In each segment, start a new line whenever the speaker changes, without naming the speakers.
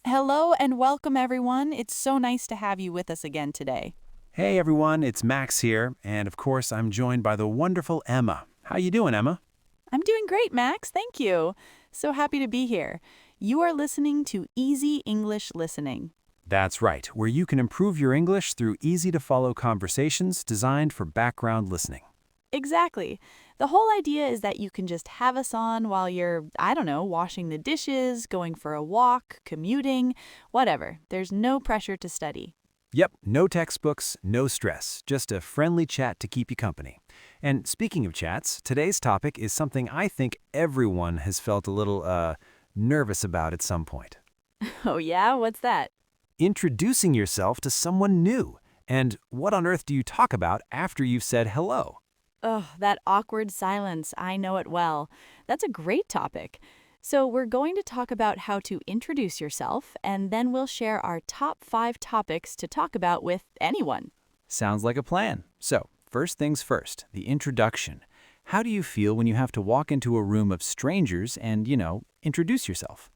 Hello and welcome, everyone. It's so nice to have you with us again today.
Hey everyone, it's Max here, and of course I'm joined by the wonderful Emma. How you doing, Emma?
I'm doing great, Max. Thank you. So happy to be here. You are listening to Easy English Listening.
That's right, where you can improve your English through easy-to-follow conversations designed for background listening.
Exactly. The whole idea is that you can just have us on while you're, I don't know, washing the dishes, going for a walk, commuting, whatever. There's no pressure to study.
Yep, no textbooks, no stress, just a friendly chat to keep you company. And speaking of chats, today's topic is something I think everyone has felt a little, nervous about at some point.
Oh, yeah? What's that?
Introducing yourself to someone new. And what on earth do you talk about after you've said hello?
Ugh, that awkward silence. I know it well. That's a great topic. So, we're going to talk about how to introduce yourself, and then we'll share our top 5 topics to talk about with anyone.
Sounds like a plan. So, first things first, the introduction. How do you feel when you have to walk into a room of strangers and, introduce yourself?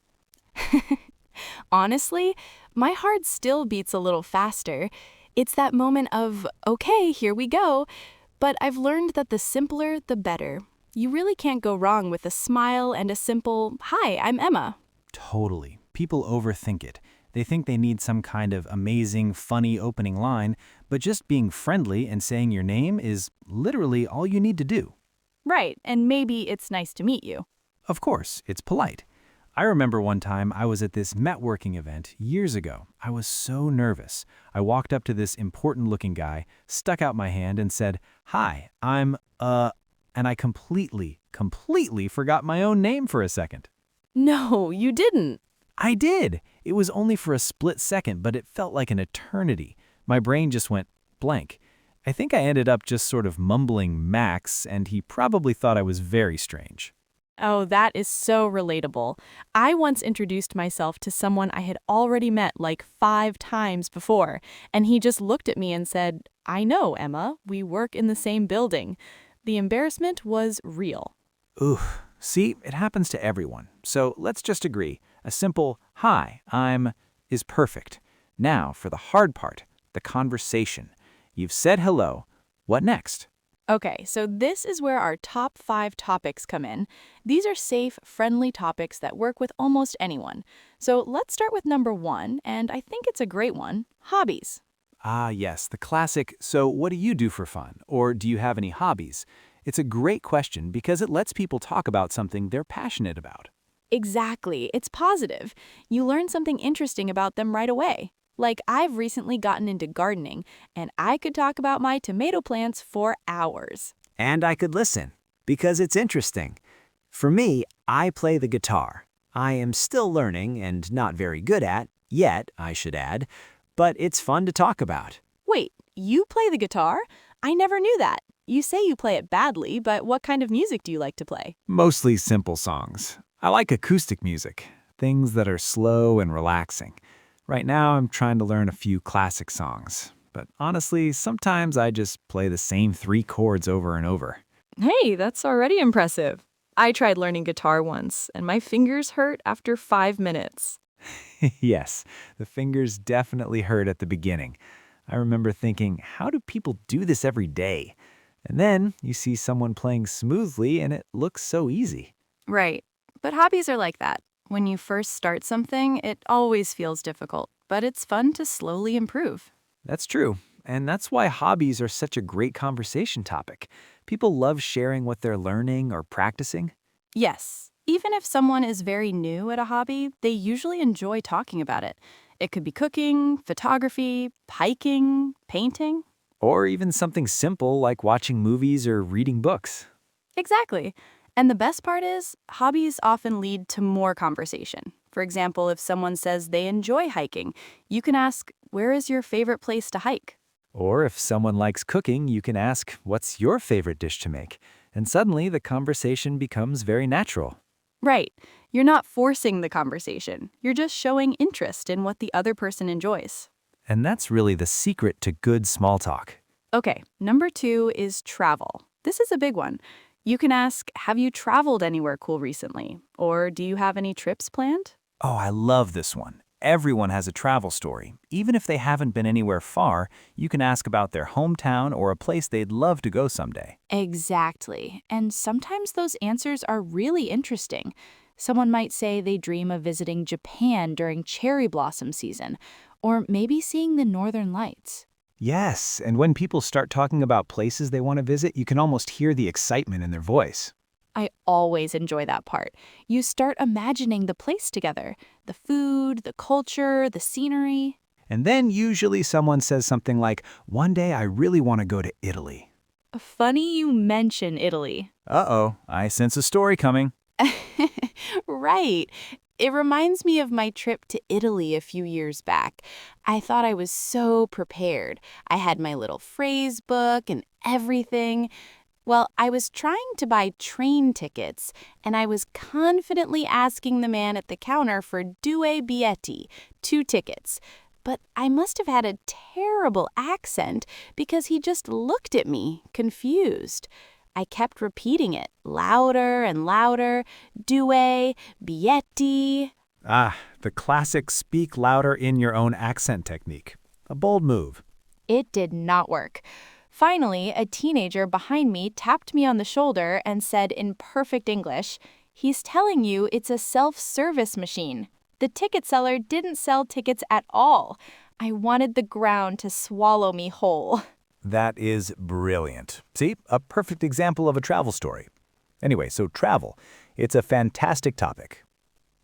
Honestly, my heart still beats a little faster. It's that moment of, okay, here we go. But I've learned that the simpler, the better. You really can't go wrong with a smile and a simple, hi, I'm Emma.
Totally. People overthink it. They think they need some kind of amazing, funny opening line, but just being friendly and saying your name is literally all you need to do.
Right, and maybe it's nice to meet you.
Of course, it's polite. I remember one time I was at this networking event years ago. I was so nervous. I walked up to this important looking guy, stuck out my hand, and said, "Hi, and I completely forgot my own name for a second.
No, you didn't.
I did. It was only for a split second, but it felt like an eternity. My brain just went blank. I think I ended up just sort of mumbling Max, and he probably thought I was very strange.
Oh, that is so relatable. I once introduced myself to someone I had already met like 5 times before, and he just looked at me and said, I know, Emma, we work in the same building. The embarrassment was real.
Ooh, see, it happens to everyone. So let's just agree. A simple, hi, I'm, is perfect. Now for the hard part, the conversation. You've said hello. What next?
Okay, so this is where our top 5 topics come in. These are safe, friendly topics that work with almost anyone. So let's start with number 1, and I think it's a great one, hobbies.
Ah, yes, the classic, so what do you do for fun? Or do you have any hobbies? It's a great question because it lets people talk about something they're passionate about.
Exactly. It's positive. You learn something interesting about them right away. Like, I've recently gotten into gardening, and I could talk about my tomato plants for hours.
And I could listen, because it's interesting. For me, I play the guitar. I am still learning and not very good at, yet, I should add, but it's fun to talk about.
Wait, you play the guitar? I never knew that. You say you play it badly, but what kind of music do you like to play?
Mostly simple songs. I like acoustic music, things that are slow and relaxing. Right now, I'm trying to learn a few classic songs. But honestly, sometimes I just play the same 3 chords over and over.
Hey, that's already impressive. I tried learning guitar once, and my fingers hurt after 5 minutes.
Yes, the fingers definitely hurt at the beginning. I remember thinking, how do people do this every day? And then you see someone playing smoothly and it looks so easy.
Right. But hobbies are like that. When you first start something, it always feels difficult, but it's fun to slowly improve.
That's true. And that's why hobbies are such a great conversation topic. People love sharing what they're learning or practicing.
Yes, even if someone is very new at a hobby, they usually enjoy talking about it. It could be cooking, photography, hiking, painting.
Or even something simple like watching movies or reading books.
Exactly. And the best part is, hobbies often lead to more conversation. For example, if someone says they enjoy hiking, you can ask, where is your favorite place to hike?
Or if someone likes cooking, you can ask, what's your favorite dish to make? And suddenly the conversation becomes very natural.
Right. You're not forcing the conversation. You're just showing interest in what the other person enjoys.
And that's really the secret to good small talk.
Okay, number 2 is travel. This is a big one. You can ask, have you traveled anywhere cool recently? Or do you have any trips planned?
Oh, I love this one. Everyone has a travel story. Even if they haven't been anywhere far, you can ask about their hometown or a place they'd love to go someday.
Exactly. And sometimes those answers are really interesting. Someone might say they dream of visiting Japan during cherry blossom season, or maybe seeing the northern lights.
Yes, and when people start talking about places they want to visit, you can almost hear the excitement in their voice.
I always enjoy that part. You start imagining the place together, the food, the culture, the scenery.
And then usually someone says something like, "One day I really want to go to Italy."
Funny you mention Italy.
Uh-oh, I sense a story coming.
Right. It reminds me of my trip to Italy a few years back. I thought I was so prepared. I had my little phrase book and everything. Well, I was trying to buy train tickets, and I was confidently asking the man at the counter for due biglietti, 2 tickets. But I must have had a terrible accent because he just looked at me, confused. I kept repeating it, louder and louder, due biglietti.
Ah, the classic speak louder in your own accent technique. A bold move.
It did not work. Finally, a teenager behind me tapped me on the shoulder and said in perfect English, "He's telling you it's a self-service machine." The ticket seller didn't sell tickets at all. I wanted the ground to swallow me whole.
That is brilliant. See, a perfect example of a travel story. Anyway, so travel. It's a fantastic topic.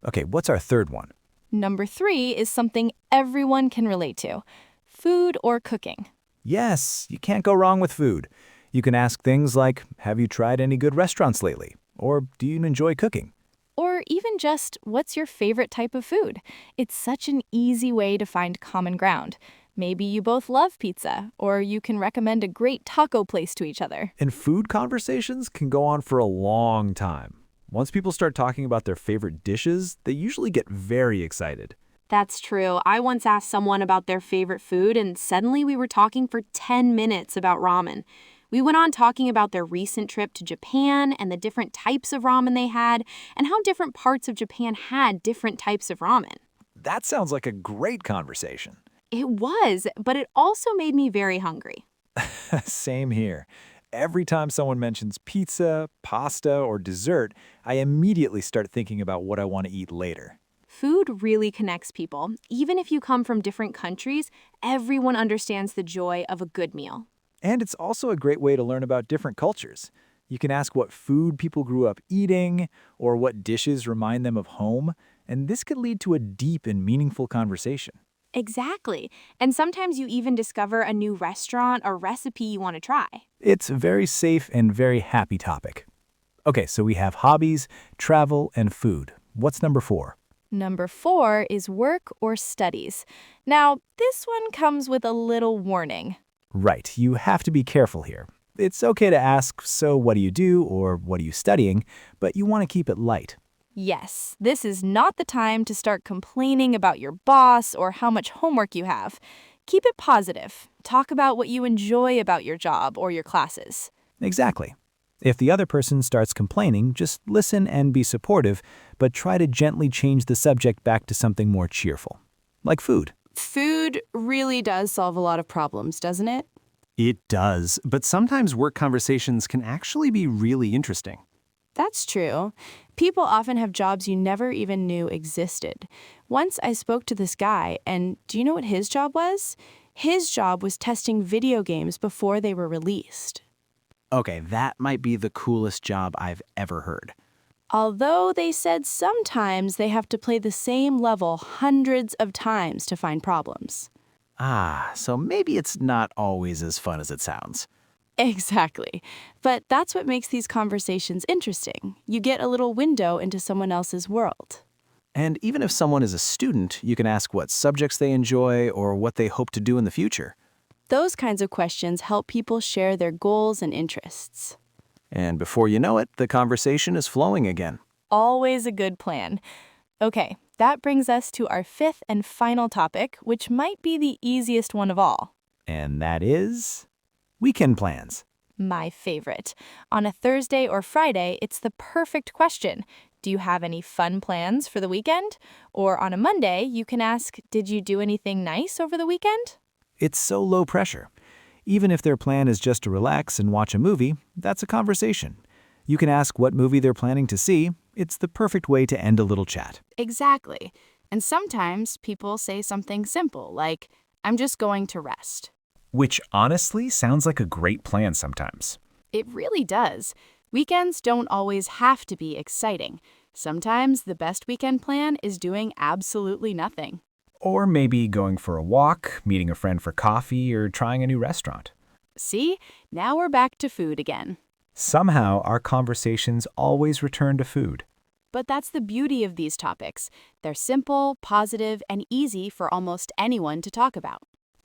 Okay, what's our third one?
Number 3 is something everyone can relate to: food or cooking.
Yes, you can't go wrong with food. You can ask things like, "Have you tried any good restaurants lately?" Or, "Do you enjoy cooking?"
Or even just, what's your favorite type of food? It's such an easy way to find common ground. Maybe you both love pizza, or you can recommend a great taco place to each other.
And food conversations can go on for a long time. Once people start talking about their favorite dishes, they usually get very excited.
That's true. I once asked someone about their favorite food, and suddenly we were talking for 10 minutes about ramen. We went on talking about their recent trip to Japan and the different types of ramen they had, and how different parts of Japan had different types of ramen.
That sounds like a great conversation.
It was, but it also made me very hungry.
Same here. Every time someone mentions pizza, pasta, or dessert, I immediately start thinking about what I want to eat later.
Food really connects people. Even if you come from different countries, everyone understands the joy of a good meal.
And it's also a great way to learn about different cultures. You can ask what food people grew up eating, or what dishes remind them of home, and this could lead to a deep and meaningful conversation.
Exactly. And sometimes you even discover a new restaurant or recipe you want to try.
It's a very safe and very happy topic. Okay, so we have hobbies, travel, and food. What's number 4?
Number 4 is work or studies. Now, this one comes with a little warning.
Right, you have to be careful here. It's okay to ask, "So what do you do?" or "What are you studying?" but you want to keep it light.
Yes, this is not the time to start complaining about your boss or how much homework you have. Keep it positive. Talk about what you enjoy about your job or your classes.
Exactly. If the other person starts complaining, just listen and be supportive, but try to gently change the subject back to something more cheerful, like food.
Food really does solve a lot of problems, doesn't it?
It does, but sometimes work conversations can actually be really interesting.
That's true. People often have jobs you never even knew existed. Once I spoke to this guy, and do you know what his job was? His job was testing video games before they were released.
Okay, that might be the coolest job I've ever heard.
Although they said sometimes they have to play the same level hundreds of times to find problems.
Ah, so maybe it's not always as fun as it sounds.
Exactly. But that's what makes these conversations interesting. You get a little window into someone else's world.
And even if someone is a student, you can ask what subjects they enjoy or what they hope to do in the future.
Those kinds of questions help people share their goals and interests.
And before you know it, the conversation is flowing again.
Always a good plan. Okay, that brings us to our 5th and final topic, which might be the easiest one of all.
And that is weekend plans.
My favorite. On a Thursday or Friday, it's the perfect question. Do you have any fun plans for the weekend? Or on a Monday, you can ask, did you do anything nice over the weekend?
It's so low pressure. Even if their plan is just to relax and watch a movie, that's a conversation. You can ask what movie they're planning to see. It's the perfect way to end a little chat.
Exactly. And sometimes people say something simple like, I'm just going to rest.
Which honestly sounds like a great plan sometimes.
It really does. Weekends don't always have to be exciting. Sometimes the best weekend plan is doing absolutely nothing.
Or maybe going for a walk, meeting a friend for coffee, or trying a new restaurant.
See, now we're back to food again.
Somehow, our conversations always return to food.
But that's the beauty of these topics. They're simple, positive, and easy for almost anyone to talk about.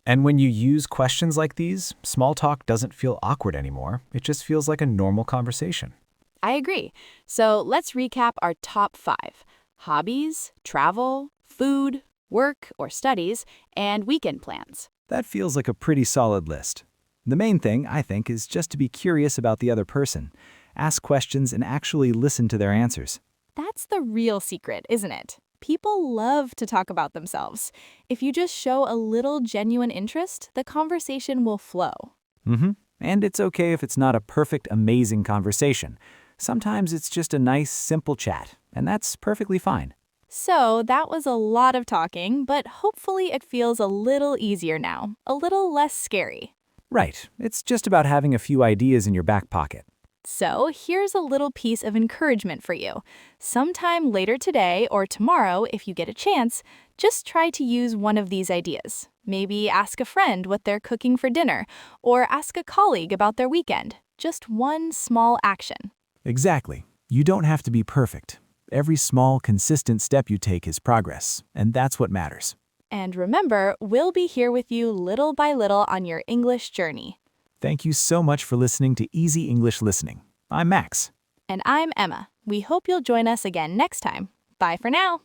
And when you use questions like these, small talk doesn't feel awkward anymore. It just feels like a normal conversation.
I agree. So let's recap our top 5. Hobbies, travel, food, work or studies, and weekend plans.
That feels like a pretty solid list. The main thing, I think, is just to be curious about the other person, ask questions, and actually listen to their answers.
That's the real secret, isn't it? People love to talk about themselves. If you just show a little genuine interest, the conversation will flow.
And it's okay if it's not a perfect, amazing conversation. Sometimes it's just a nice, simple chat, and that's perfectly fine.
So that was a lot of talking, but hopefully it feels a little easier now, a little less scary.
Right, it's just about having a few ideas in your back pocket.
So here's a little piece of encouragement for you. Sometime later today or tomorrow, if you get a chance, just try to use one of these ideas. Maybe ask a friend what they're cooking for dinner, or ask a colleague about their weekend. Just one small action.
Exactly. You don't have to be perfect. Every small, consistent step you take is progress, and that's what matters.
And remember, we'll be here with you little by little on your English journey.
Thank you so much for listening to Easy English Listening. I'm Max.
And I'm Emma. We hope you'll join us again next time. Bye for now.